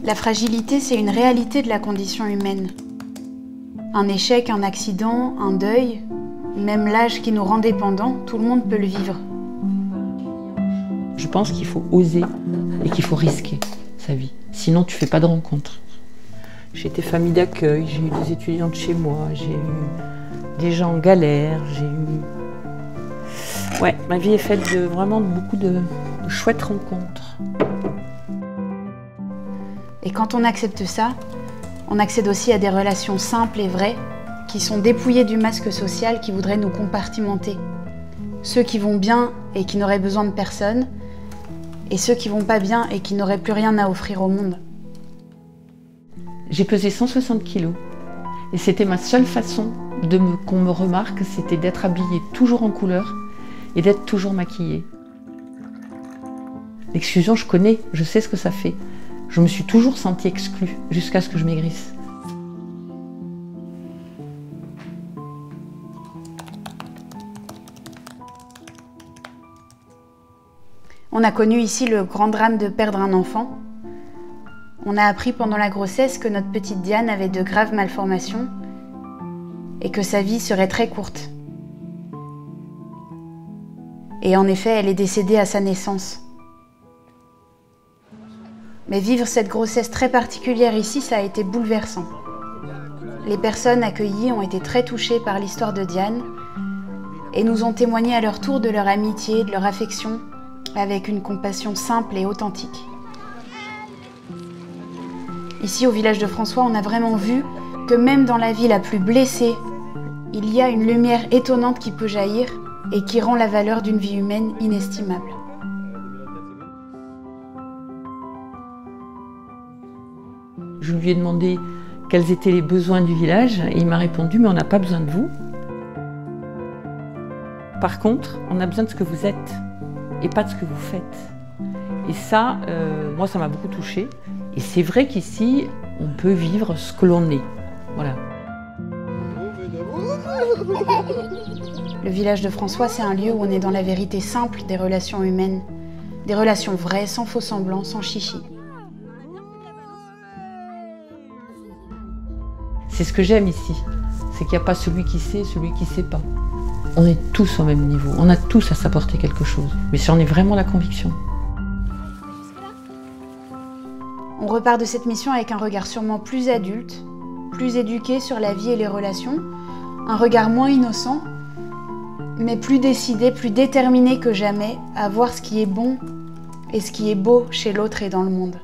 La fragilité, c'est une réalité de la condition humaine. Un échec, un accident, un deuil, même l'âge qui nous rend dépendants, tout le monde peut le vivre. Je pense qu'il faut oser et qu'il faut risquer sa vie. Sinon, tu ne fais pas de rencontres. J'ai été famille d'accueil, j'ai eu des étudiantes chez moi, j'ai eu des gens en galère, j'ai eu... Ouais, ma vie est faite de vraiment beaucoup de chouettes rencontres. Et quand on accepte ça, on accède aussi à des relations simples et vraies qui sont dépouillées du masque social qui voudrait nous compartimenter. Ceux qui vont bien et qui n'auraient besoin de personne, et ceux qui vont pas bien et qui n'auraient plus rien à offrir au monde. J'ai pesé 160 kilos et c'était ma seule façon qu'on me remarque, c'était d'être habillée toujours en couleur et d'être toujours maquillée. L'exclusion, je connais, je sais ce que ça fait. Je me suis toujours sentie exclue jusqu'à ce que je maigrisse. On a connu ici le grand drame de perdre un enfant. On a appris pendant la grossesse que notre petite Diane avait de graves malformations et que sa vie serait très courte. Et en effet, elle est décédée à sa naissance. Mais vivre cette grossesse très particulière ici, ça a été bouleversant. Les personnes accueillies ont été très touchées par l'histoire de Diane et nous ont témoigné à leur tour de leur amitié, de leur affection, avec une compassion simple et authentique. Ici, au village de François, on a vraiment vu que même dans la vie la plus blessée, il y a une lumière étonnante qui peut jaillir et qui rend la valeur d'une vie humaine inestimable. Je lui ai demandé quels étaient les besoins du village et il m'a répondu « mais on n'a pas besoin de vous. Par contre, on a besoin de ce que vous êtes et pas de ce que vous faites ». Et ça, moi, ça m'a beaucoup touchée. Et c'est vrai qu'ici, on peut vivre ce que l'on est. Voilà. Le village de François, c'est un lieu où on est dans la vérité simple des relations humaines. Des relations vraies, sans faux semblants, sans chichi. C'est ce que j'aime ici. C'est qu'il n'y a pas celui qui sait, celui qui ne sait pas. On est tous au même niveau. On a tous à s'apporter quelque chose. Mais si on est vraiment la conviction. On repart de cette mission avec un regard sûrement plus adulte, plus éduqué sur la vie et les relations, un regard moins innocent, mais plus décidé, plus déterminé que jamais à voir ce qui est bon et ce qui est beau chez l'autre et dans le monde.